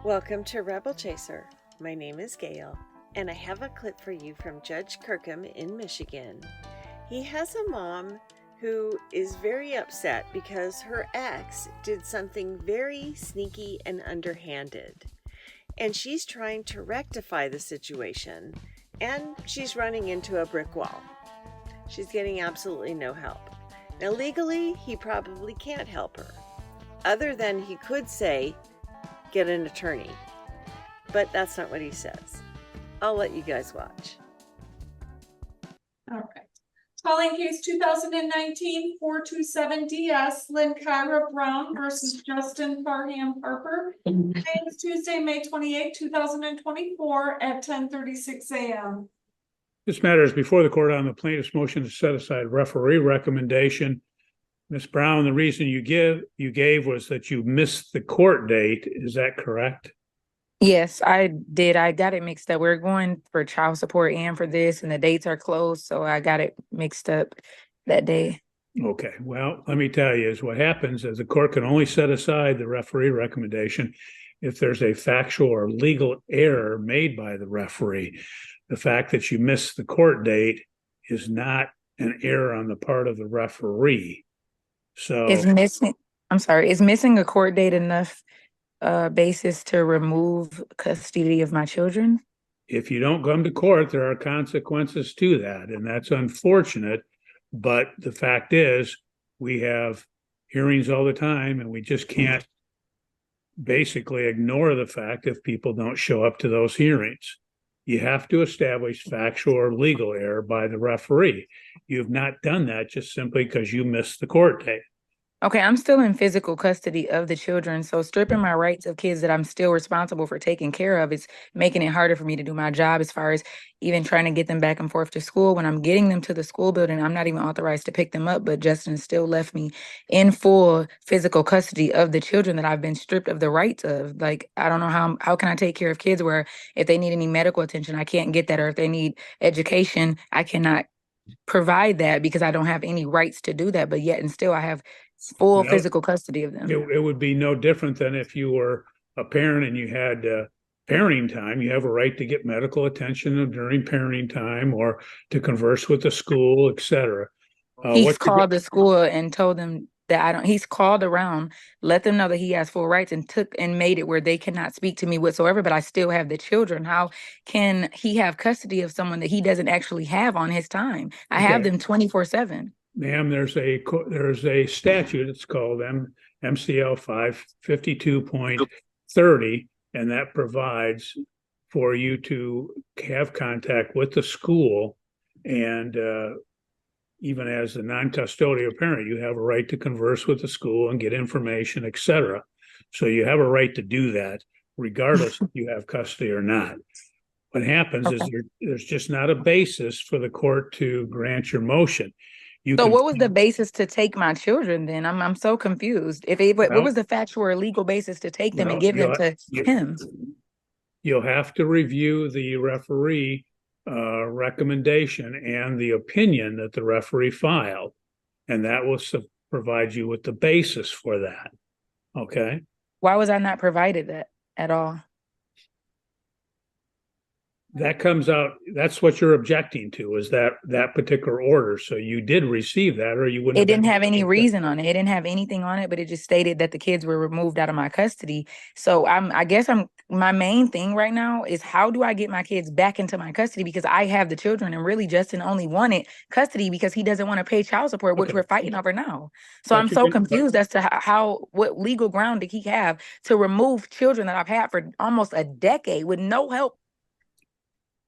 Welcome to Rebel Chaser. My name is Gail, and I have a clip for you from Judge Kirkham in Michigan. He has a mom who is very upset because her ex did something very sneaky and underhanded. And she's trying to rectify the situation, and she's running into a brick wall. She's getting absolutely no help. Now, legally, he probably can't help her, other than he could say, get an attorney. But that's not what he says. I'll let you guys watch. All right. Calling case 2019-427-DS, Lynn Kyra Brown versus Justin Farham Harper. Claims Tuesday, May 28, 2024 at 10:36 a.m. This matter is before the court on the plaintiff's motion to set aside referee recommendation. Ms. Brown, the reason you gave was that you missed the court date. Is that correct? Yes, I did. I got it mixed up. We're going for child support and for this, and the dates are closed, so I got it mixed up that day. Okay. Well, let me tell you, is what happens is the court can only set aside the referee recommendation if there's a factual or legal error made by the referee. The fact that you missed the court date is not an error on the part of the referee. So Is missing a court date enough basis to remove custody of my children? if you don't come to court, there are consequences to that, and that's unfortunate. But the fact is, we have hearings all the time, and we just can't basically ignore the fact if people don't show up to those hearings. You have to establish factual or legal error by the referee. You've not done that just simply because you missed the court date. Okay, I'm still in physical custody of the children, so stripping my rights of kids that I'm still responsible for taking care of is making it harder for me to do my job as far as even trying to get them back and forth to school. When I'm getting them to the school building, I'm not even authorized to pick them up, but Justin still left me in full physical custody of the children that I've been stripped of the rights of. Like, I don't know how can I take care of kids where if they need any medical attention, I can't get that, or if they need education, I cannot provide that because I don't have any rights to do that, but yet and still I have full physical custody of them. It would be no different than if you were a parent and you had parenting time. You have a right to get medical attention during parenting time or to converse with the school, etc. He's called the school and told them that he's called around, let them know that he has full rights, and made it where they cannot speak to me whatsoever, but I still have the children. How can he have custody of someone that he doesn't actually have on his time? I have them 24/7. Ma'am, there's a statute. It's called MCL 552.30, and that provides for you to have contact with the school, and even as a non-custodial parent, you have a right to converse with the school and get information, etc. So you have a right to do that, regardless if you have custody or not. What happens is there's just not a basis for the court to grant your motion. What was the basis to take my children then? I'm so confused. What was the factual or legal basis to take them and give them to him? You'll have to review the referee recommendation and the opinion that the referee filed, and that will provide you with the basis for that. Okay. Why was I not provided that at all? That comes out, that's what you're objecting to, is that particular order. So you did receive that, or you wouldn't. It didn't have any reason on it. It didn't have anything on it, but it just stated that the kids were removed out of my custody. So my main thing right now is, how do I get my kids back into my custody? Because I have the children, and really Justin only wanted custody because he doesn't want to pay child support, which we're fighting over now. So I'm so confused as to what legal ground did he have to remove children that I've had for almost a decade with no help.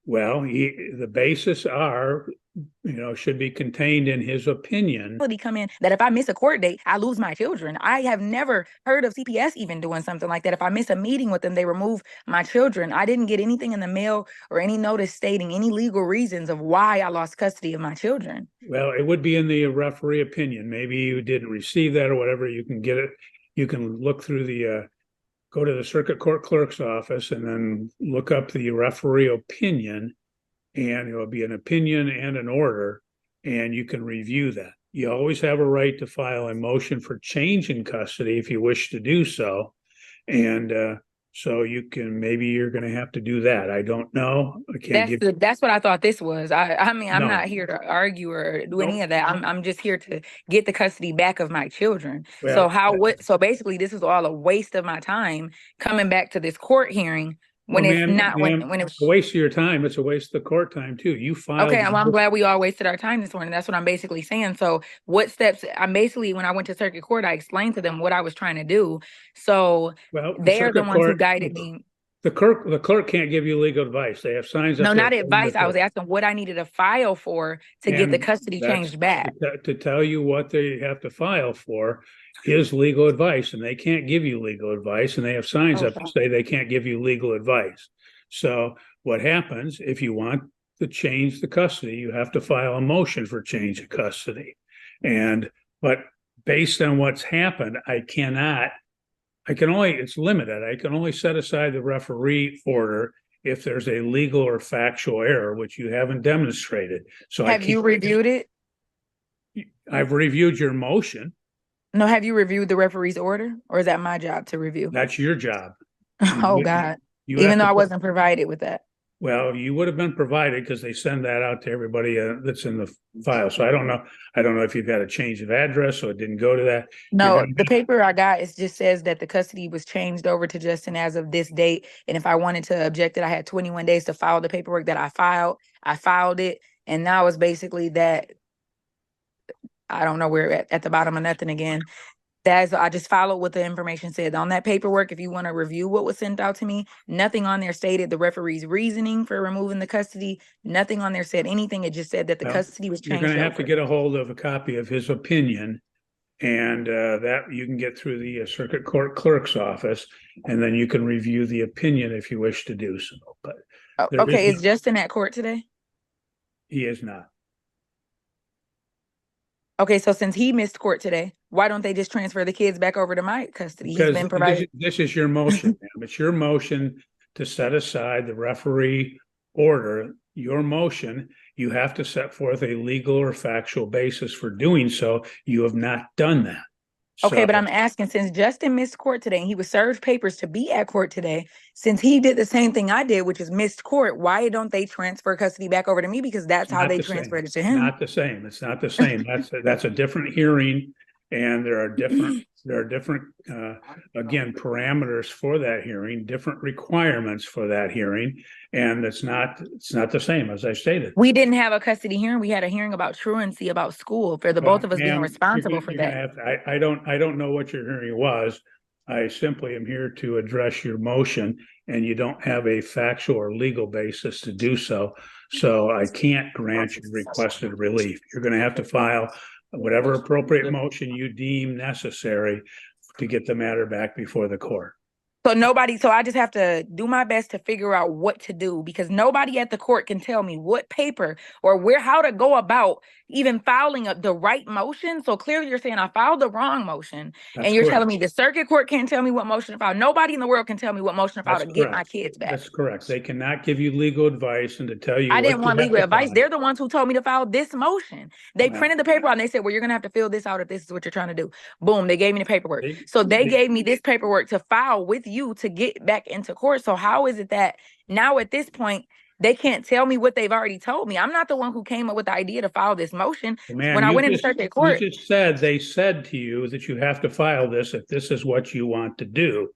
Well, the basis should be contained in his opinion. Come in that if I miss a court date, I lose my children. I have never heard of CPS even doing something like that. If I miss a meeting with them, they remove my children. I didn't get anything in the mail or any notice stating any legal reasons of why I lost custody of my children. Well, it would be in the referee opinion. Maybe you didn't receive that or whatever. You can get it. You can look through go to the circuit court clerk's office and then look up the referee opinion, and it will be an opinion and an order, and you can review that. You always have a right to file a motion for change in custody if you wish to do so. And So maybe you're going to have to do that. I don't know. I can't give. That's what I thought this was. I mean, I'm No. not here to argue or do any Nope. of that. I'm just here to get the custody back of my children. Well, So basically this is all a waste of my time coming back to this court hearing when well, it's not ma'am, when it's a waste of your time. It's a waste of the court time too. You filed. okay, well, I'm glad we all wasted our time this morning. That's what I'm basically saying. So what steps I'm basically when I went to circuit court, I explained to them what I was trying to do. So Well, they are the circuit ones who court, guided me. the clerk can't give you legal advice. They have signs up No, there not saying advice. that I was asking what I needed to file for to get the and custody that's changed back. to tell you what they have to file for is legal advice, and they can't give you legal advice, and they have signs up to Okay. say they can't give you legal advice. So what happens if you want to change the custody, you have to file a motion for change of custody. But based on what's happened, it's limited. I can only set aside the referee order if there's a legal or factual error, which you haven't demonstrated. So Have you reviewed it? I've reviewed your motion. No, have you reviewed the referee's order? Or is that my job to review? That's your job. Oh, God. You Even have though to I put- wasn't provided with that. Well, you would have been provided because they send that out to everybody that's in the file. So I don't know. I don't know if you've got a change of address, so it didn't go to that. No, the paper I got just says that the custody was changed over to Justin as of this date. And if I wanted to object it, I had 21 days to file the paperwork that I filed. I filed it. And now it's basically that I don't know where at the bottom of nothing again. I just followed what the information said on that paperwork. If you want to review what was sent out to me, nothing on there stated the referee's reasoning for removing the custody. Nothing on there said anything. It just said that the custody was You're changed going to have to over. get a hold of a copy of his opinion, and that you can get through the circuit court clerk's office, and then you can review the opinion if you wish to do so. But Okay, is Justin at court today? He is not. Okay, so since he missed court today, why don't they just transfer the kids back over to my custody? Because He's been provided. this is your motion, ma'am. It's your motion to set aside the referee order. Your motion, you have to set forth a legal or factual basis for doing so. You have not done that. Okay, So- but I'm asking, since Justin missed court today and he was served papers to be at court today, since he did the same thing I did, which is missed court, why don't they transfer custody back over to me? Because that's how Not they the same. transferred it to him. Not the same. It's not the same. That's a different hearing, and there are different again parameters for that hearing, different requirements for that hearing, and it's not the same as I stated. We didn't have a custody hearing. We had a hearing about truancy about school for the both of us being Ma'am, responsible for you're gonna that. have to- I don't know what your hearing was. I simply am here to address your motion, and you don't have a factual or legal basis to do so. So I can't grant you requested relief. You're going to have to file whatever appropriate motion you deem necessary to get the matter back before the court. So I just have to do my best to figure out what to do, because nobody at the court can tell me what paper or how to go about even filing the right motion. So clearly you're saying I filed the wrong motion. That's and you're correct. telling me the circuit court can't tell me what motion to file. Nobody in the world can tell me what motion to file That's to get my correct. kids back. That's correct. They cannot give you legal advice and to tell you. I didn't what want you have legal to advice. file. They're the ones who told me to file this motion. They Wow. printed the paper out and they said, well, you're going to have to fill this out if this is what you're trying to do. Boom. They gave me the paperwork. So they gave me this paperwork to file with you to get back into court. So how is it that now at this point, they can't tell me what they've already told me? I'm not the one who came up with the idea to file this motion. Man, when I went into circuit court, you just said they said to you that you have to file this if this is what you want to do.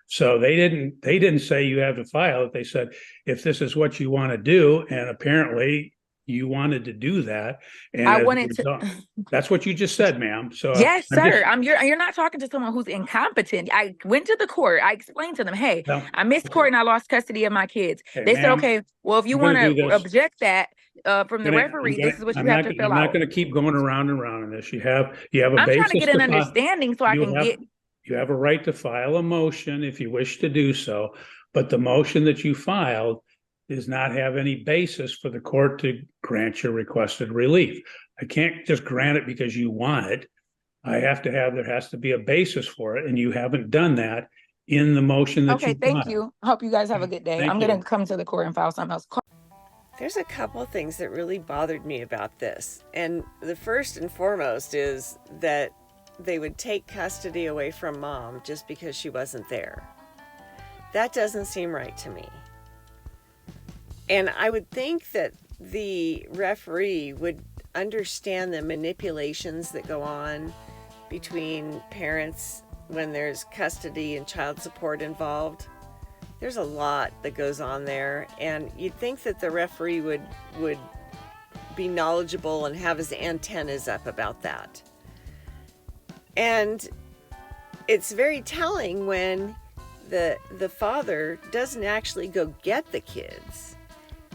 So they didn't say you have to file it. They said if this is what you want to do, and apparently you wanted to do that. And I wanted to. That's what you just said, ma'am. So yes, sir. You're not talking to someone who's incompetent. I went to the court. I explained to them, hey, I missed court and I lost custody of my kids. They said, okay, well, if you want to object that from the referee, this is what you have to fill out. I'm not going to keep going around and around on this. You have a I'm basis. trying to get an understanding so I can get. You have a right to file a motion if you wish to do so, but the motion that you filed does not have any basis for the court to grant your requested relief. I can't just grant it because you want it. There has to be a basis for it, and you haven't done that in the motion that you filed. Okay, thank you. Hope you guys have a good day. I'm going to come to the court and file something else. There's a couple of things that really bothered me about this. And the first and foremost is that they would take custody away from mom just because she wasn't there. That doesn't seem right to me. And I would think that the referee would understand the manipulations that go on between parents when there's custody and child support involved. There's a lot that goes on there, and you'd think that the referee would be knowledgeable and have his antennas up about that. And it's very telling when the father doesn't actually go get the kids.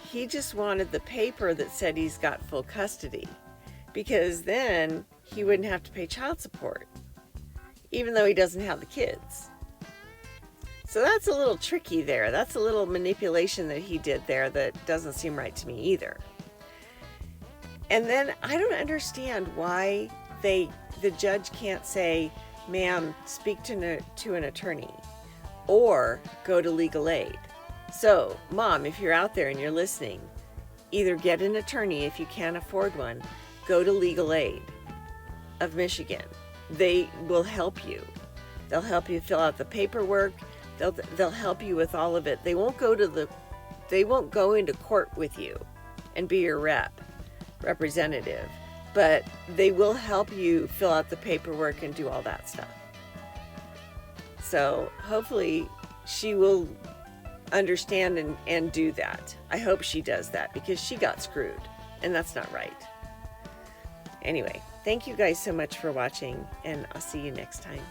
He just wanted the paper that said he's got full custody, because then he wouldn't have to pay child support, even though he doesn't have the kids. So that's a little tricky there. That's a little manipulation that he did there that doesn't seem right to me either. And then I don't understand why the judge can't say, ma'am, speak to an attorney, or go to legal aid. So, Mom, if you're out there and you're listening, either get an attorney if you can't afford one, go to Legal Aid of Michigan. They will help you. They'll help you fill out the paperwork. They'll help you with all of it. They won't go into court with you and be your representative, but they will help you fill out the paperwork and do all that stuff. So hopefully she will understand and do that. I hope she does that, because she got screwed, and that's not right. Anyway, thank you guys so much for watching, and I'll see you next time.